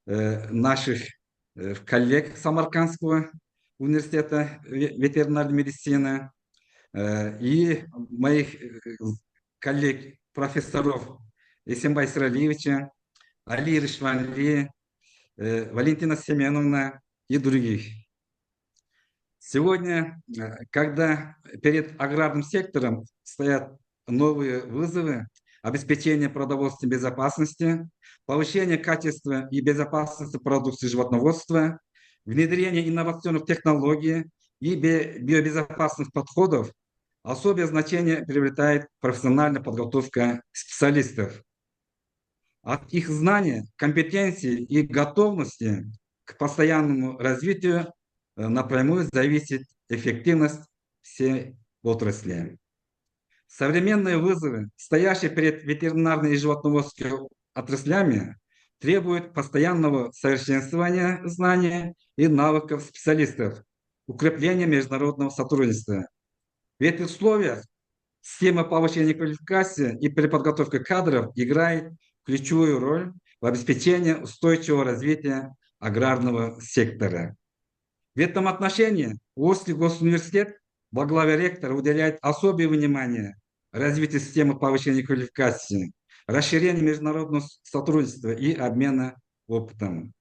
наших коллег Самаркандского университета ветеринарной медицины и моих коллег, профессоров Исенбай Сыралиевича, Али Ришванли, Валентина Семеновна и других. Сегодня, когда перед аграрным сектором стоят новые вызовы, обеспечение продовольственной безопасности, повышение качества и безопасности продукции животноводства, внедрение инновационных технологий и биобезопасных подходов, особое значение приобретает профессиональная подготовка специалистов. От их знания, компетенции и готовности к постоянному развитию напрямую зависит эффективность всей отрасли. Современные вызовы, стоящие перед ветеринарной и животноводской отраслями, требуют постоянного совершенствования знаний и навыков специалистов, укрепления международного сотрудничества. В этих условиях система повышения квалификации и переподготовки кадров играет ключевую роль в обеспечении устойчивого развития аграрного сектора. В этом отношении Волжский госуниверситет во главе ректора уделяет особое внимание развитию системы повышения квалификации, расширению международного сотрудничества и обмена опытом.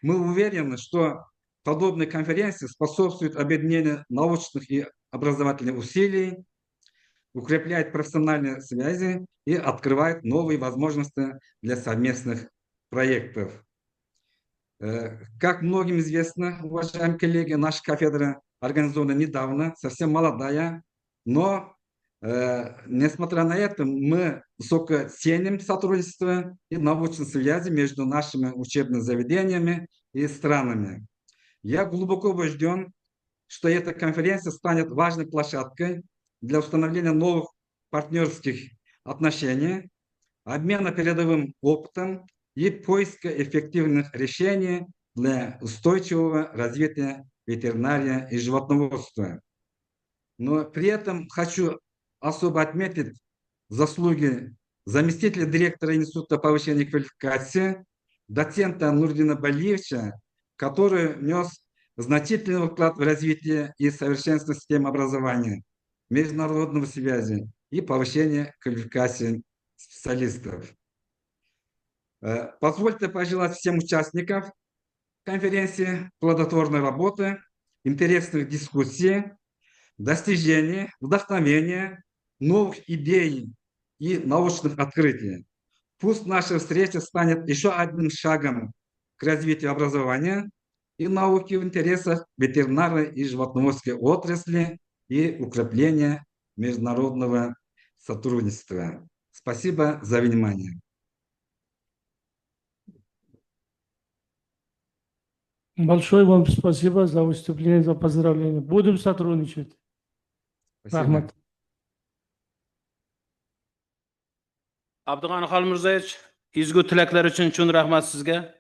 Мы уверены, что подобные конференции способствуют объединению научных и образовательных усилий, укрепляет профессиональные связи и открывает новые возможности для совместных проектов. Как многим известно, уважаемые коллеги, наша кафедра организована недавно, совсем молодая, но, несмотря на это, мы высоко ценим сотрудничество и научные связи между нашими учебными заведениями и странами. Я глубоко убежден, что эта конференция станет важной площадкой для установления новых партнерских отношений, обмена передовым опытом и поиска эффективных решений для устойчивого развития ветеринарии и животноводства. Но при этом хочу особо отметить заслуги заместителя директора Института повышения квалификации, доцента Нурдина Балиевича, который внес значительный вклад в развитие и совершенствование системы образования, международной связи и повышение квалификации специалистов. Позвольте пожелать всем участникам конференции плодотворной работы, интересных дискуссий, достижений, вдохновения, новых идей и научных открытий. Пусть наша встреча станет еще одним шагом к развитию образования и науки в интересах ветеринарной и животноводской отрасли и укрепления международного сотрудничества. Спасибо за внимание. Большое вам спасибо за выступление, за поздравление. Будем сотрудничать. Рахмат. Abdug'ani Xolmurzayevich, ezgu tilaklar uchun rahmat sizga.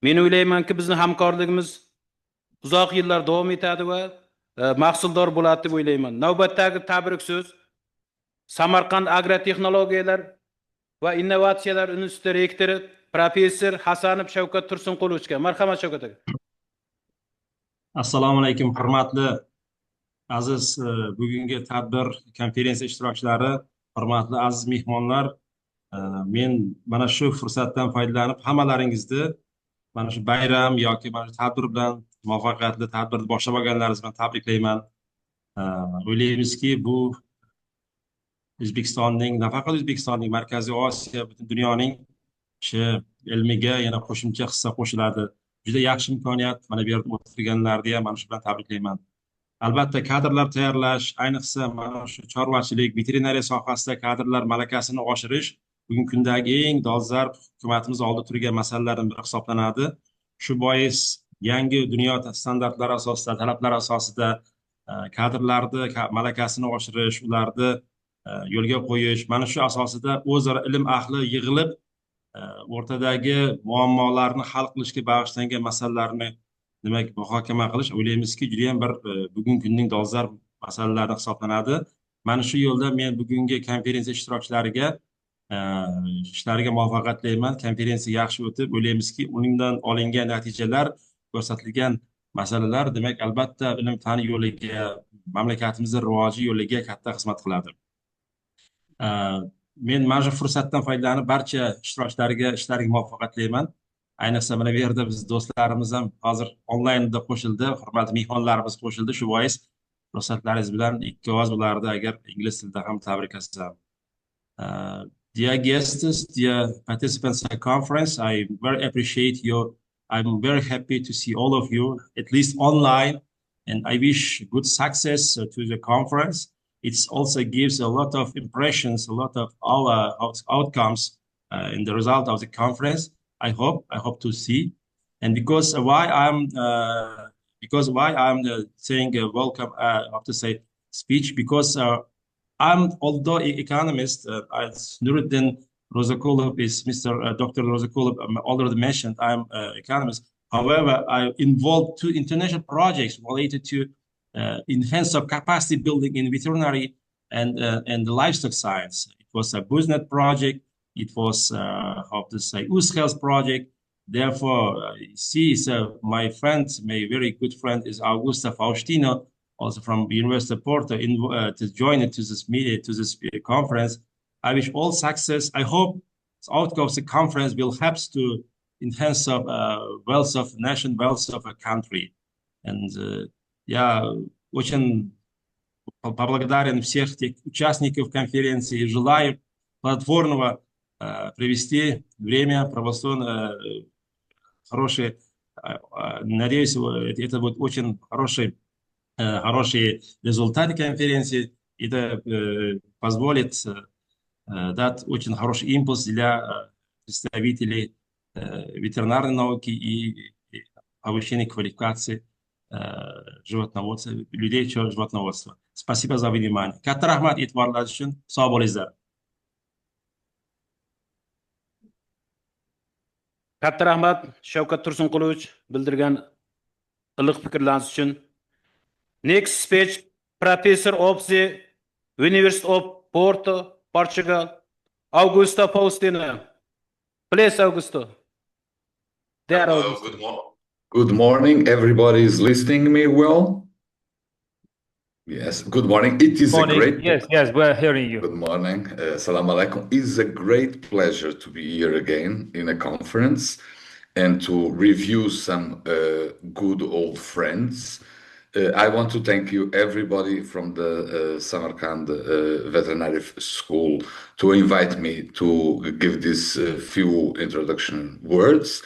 Men o'ylaymanki, bizning hamkorligimiz uzoq yillar davom etadi va mahsuldor bo'ladi deb o'ylayman. Navbatdagi tabrik so'z Samarqand agrotexnologiyalar va innovatsiyalar instituti rektori professor Hasanov Shavkat Tursunqulovichga. Marhamat Shavkat aka. Assalomu alaykum, hurmatli aziz bugungi tadbir konferensiya ishtirokchilari, hurmatli aziz mehmonlar, men mana shu fursatdan foydalanib hammalaringizni mana shu bayram yoki mana shu tadbir bilan muvaffaqiyatli tadbirni boshlab olganlaringiz bilan tabriklayman. O'ylaymizki, bu O'zbekistonning, nafaqat O'zbekistonning, Markaziy Osiyo, butun dunyoning ilmiga yana qo'shimcha hissa qo'shiladi. Juda yaxshi imkoniyat. Mana bu yerda o'tirganlarni ham mana shu bilan tabriklayman. Albatta, kadrlar tayyorlash, ayniqsa mana shu chorvachilik, veterinariya sohasida kadrlar malakasini oshirish bugungi kundagi eng dolzarb hukumatimiz oldida turgan masalalardan biri hisoblanadi. Shu bois yangi dunyo standartlari asosida, talablar asosida kadrlarni malakasini oshirish, ularni yo'lga qo'yish, mana shu asosida o'zaro ilm ahli yig'ilib o'rtadagi muammolarni hal qilishga bag'ishlangan masalalarni demak muhokama qilish o'ylaymizki juda ham bir bugungi kunning dolzarb masalalari hisoblanadi. Mana shu yo'lda men bugungi konferensiya ishtirokchilariga ishlariga muvaffaqiyat tilayman. Konferensiya yaxshi o'tib, o'ylaymizki, uningdan olingan natijalar, ko'rsatilgan masalalar, demak, albatta ilm fan yo'liga, mamlakatimizning rivoji yo'liga katta xizmat qiladi. Men mana shu fursatdan foydalanib barcha ishtirokchilarga ishlariga muvaffaqiyat tilayman. Ayniqsa mana bu yerda biz do'stlarimiz ham hozir onlaynda qo'shildi, hurmatli mehmonlarimiz qo'shildi. Shu bois ruxsatlaringiz bilan ikki ovoz bo'lardi agar ingliz tilida ham tabriklasam. Dear guests, dear participants at the conference, I very appreciate you. I'm very happy to see all of you, at least online, and I wish good success to the conference. It also gives a lot of impressions, a lot of our outcomes in the result of the conference. I hope to see. And because why I'm saying welcome, I have to say speech, because although economist, as Nuruddin Rozakulov is Dr. Rozakulov already mentioned, I'm economist. However, I'm involved to international projects related to enhance of capacity building in veterinary and the livestock science. It was a BUSNET project. It was US Health project. Therefore, my friend, my very good friend, is Augusta Faustino, also from University of Porto, to join it to this meeting, to this conference. I wish all success. I hope the outcome of the conference will help to enhance of wealth of nation, wealth of a country. And очень благодарен всех тех участников конференции. Желаю плодотворного провести время, хорошее. Надеюсь, это будет очень хорошие результаты конференции. Это позволит дать очень хороший импульс для представителей ветеринарной науки и повышения квалификации животноводства, людей животноводства. Спасибо за внимание. Katta rahmat e'tiborlaringiz uchun. Sog' bo'linglar. Katta rahmat Shavkat Tursunqulovich bildirgan iliq fikrlaringiz uchun. Next speech, Professor of the University of Porto, Portugal, Augusto Faustino. Please, Augusto. There, Augusto. Good morning. Everybody is listening to me well? Yes. Good morning. It is a great... Yes, we're hearing you. Good morning. Assalamu alaikum. It is a great pleasure to be here again in a conference and to review some good old friends. I want to thank you, everybody from the Samarkand Veterinary School, to invite me to give these few introduction words,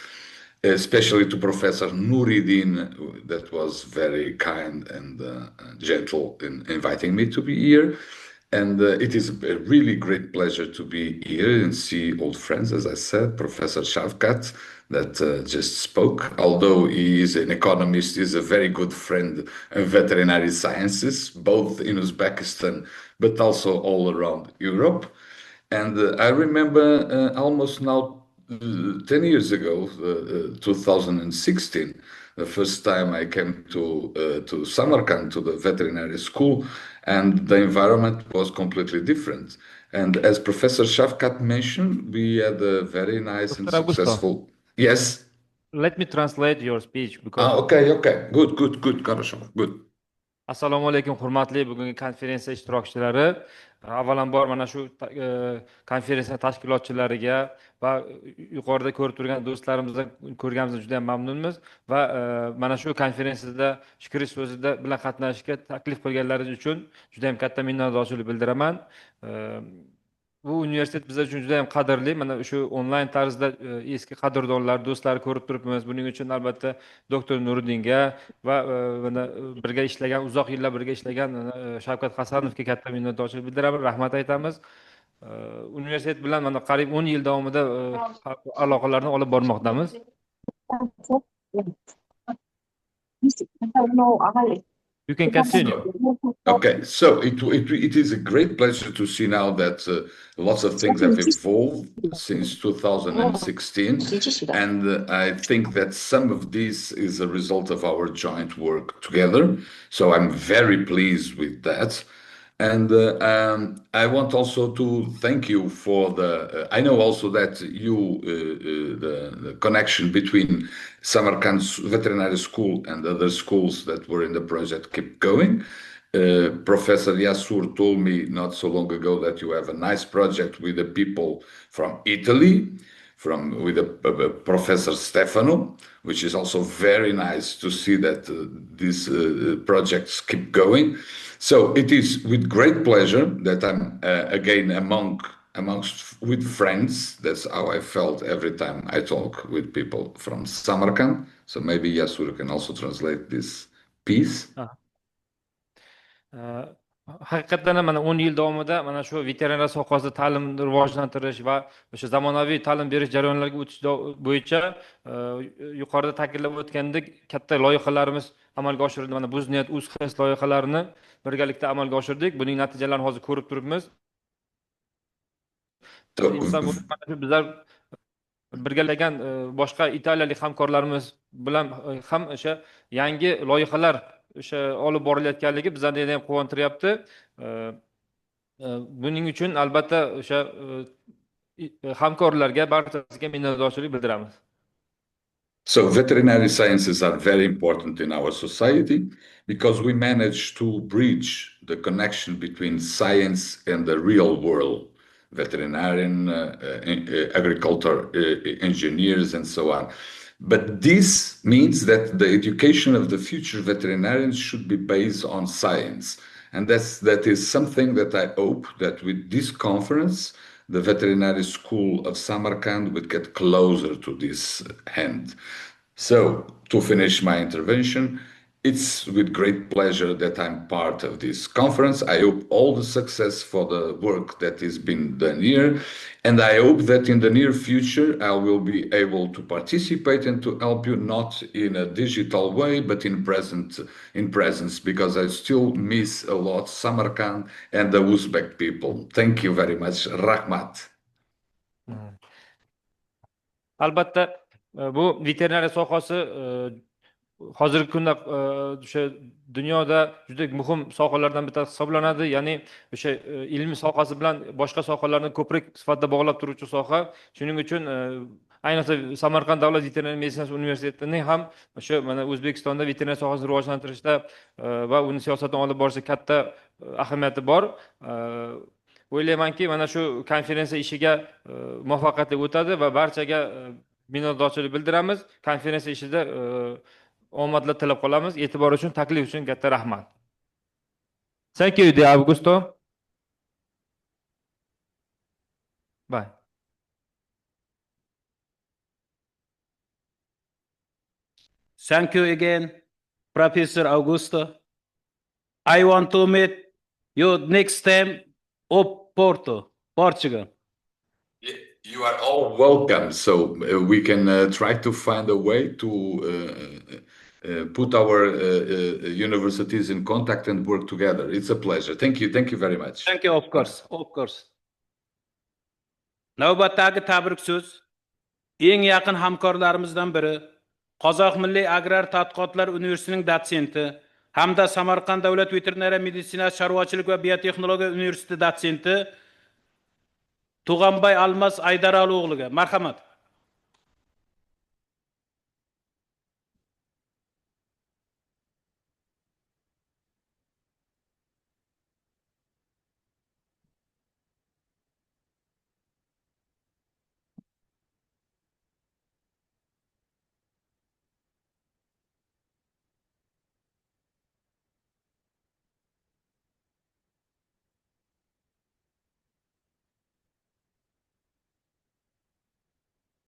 especially to Professor Nuruddin, that was very kind and gentle in inviting me to be here. And it is a really great pleasure to be here and see old friends, as I said, Professor Shavkat, that just spoke. Although he is an economist, he's a very good friend in veterinary sciences, both in Uzbekistan, but also all around Europe. And I remember almost now 10 years ago, 2016, the first time I came to Samarkand, to the veterinary school, and the environment was completely different. And as Professor Shavkat mentioned, we had a very nice and successful... Yes? Let me translate your speech because... Okay. Good. Good. Assalomu alaykum, hurmatli bugungi konferensiya ishtirokchilari. Avvalambor mana shu konferensiya tashkilotchilariga va yuqorida ko'rib turgan do'stlarimizni ko'rganimizdan juda ham mamnunmiz va mana shu konferensiyada shukriy so'zida bilan qatnashishga taklif qilganlaringiz uchun juda ham katta minnatdorchilik bildiraman. Bu universitet bizlar uchun juda ham qadrli. Mana shu onlayn tarzda eski qadrdonlar, do'stlar ko'rib turibmiz. Buning uchun albatta doktor Nuriddinga va mana birga ishlagan, uzoq yillar birga ishlagan Shavkat Hasanovga katta minnatdorchilik bildiraman, rahmat aytamiz. Universitet bilan mana qariyb 10 yil davomida aloqalarni olib bormoqdamiz. You can continue. Okay, so it is a great pleasure to see now that lots of things have evolved since 2016, and I think that some of this is a result of our joint work together. So I'm very pleased with that. And I want also to thank you for the. I know also that the connection between Samarkand Veterinary School and other schools that were in the project keep going. Professor Yassur told me not so long ago that you have a nice project with the people from Italy, with Professor Stefano, which is also very nice to see that these projects keep going. So it is with great pleasure that I'm again with friends. That's how I felt every time I talk with people from Samarkand. So maybe Yassur can also translate this piece. Haqiqatdan ham mana 10 yil davomida mana shu veterinariya sohasida ta'limni rivojlantirish va o'sha zamonaviy ta'lim berish jarayonlariga o'tish bo'yicha yuqorida ta'kidlab o'tgandek katta loyihalarimiz amalga oshirildi. Mana Buzniyat, UzHES loyihalarini birgalikda amalga oshirdik. Buning natijalarini hozir ko'rib turibmiz. Inson bo'lib mana shu bizlar birgalagan boshqa italiyalik hamkorlarimiz bilan ham o'sha yangi loyihalar o'sha olib borilayotganligi bizlarni ham quvontiryapti. Buning uchun albatta o'sha hamkorlarga barchasiga minnatdorchilik bildiramiz. So veterinary sciences are very important in our society because we manage to bridge the connection between science and the real world. Veterinarian, agriculture, engineers, and so on. But this means that the education of the future veterinarians should be based on science. And that is something that I hope that with this conference, the Veterinary School of Samarkand would get closer to this end. So to finish my intervention, it's with great pleasure that I'm part of this conference. I hope all the success for the work that is being done here. And I hope that in the near future, I will be able to participate and to help you not in a digital way, but in presence, because I still miss a lot Samarkand and the Uzbek people. Thank you very much. Rahmat. Albatta bu veterinariya sohasi hozirgi kunda o'sha dunyoda juda muhim sohalardan bitasi hisoblanadi. Ya'ni o'sha ilmiy sohasi bilan boshqa sohalarni ko'prik sifatida bog'lab turuvchi soha. Shuning uchun ayniqsa Samarqand davlat veterinariya meditsinasi universitetining ham o'sha mana O'zbekistonda veterinariya sohasini rivojlantirishda va uni siyosatdan olib borishda katta ahamiyati bor. O'ylaymanki, mana shu konferensiya ishiga muvaffaqiyatli o'tadi va barchaga minnatdorchilik bildiramiz. Konferensiya ishida omadlar tilab qolamiz. E'tibor uchun, taklif uchun katta rahmat. Thank you, De Augusto. Bye. Thank you again, Professor Augusto. I want to meet you next time of Porto, Portugal. You are all welcome. So we can try to find a way to put our universities in contact and work together. It's a pleasure. Thank you. Thank you very much. Thank you, of course, of course. Navbatdagi tabrik so'z eng yaqin hamkorlarimizdan biri Qozoq Milliy Agrar tadqiqotlar universitetining dotsenti hamda Samarqand davlat veterinariya meditsinasi chorvachilik va biotexnologiya universiteti dotsenti Tug'anbay Almas Aydarali o'g'liga marhamat.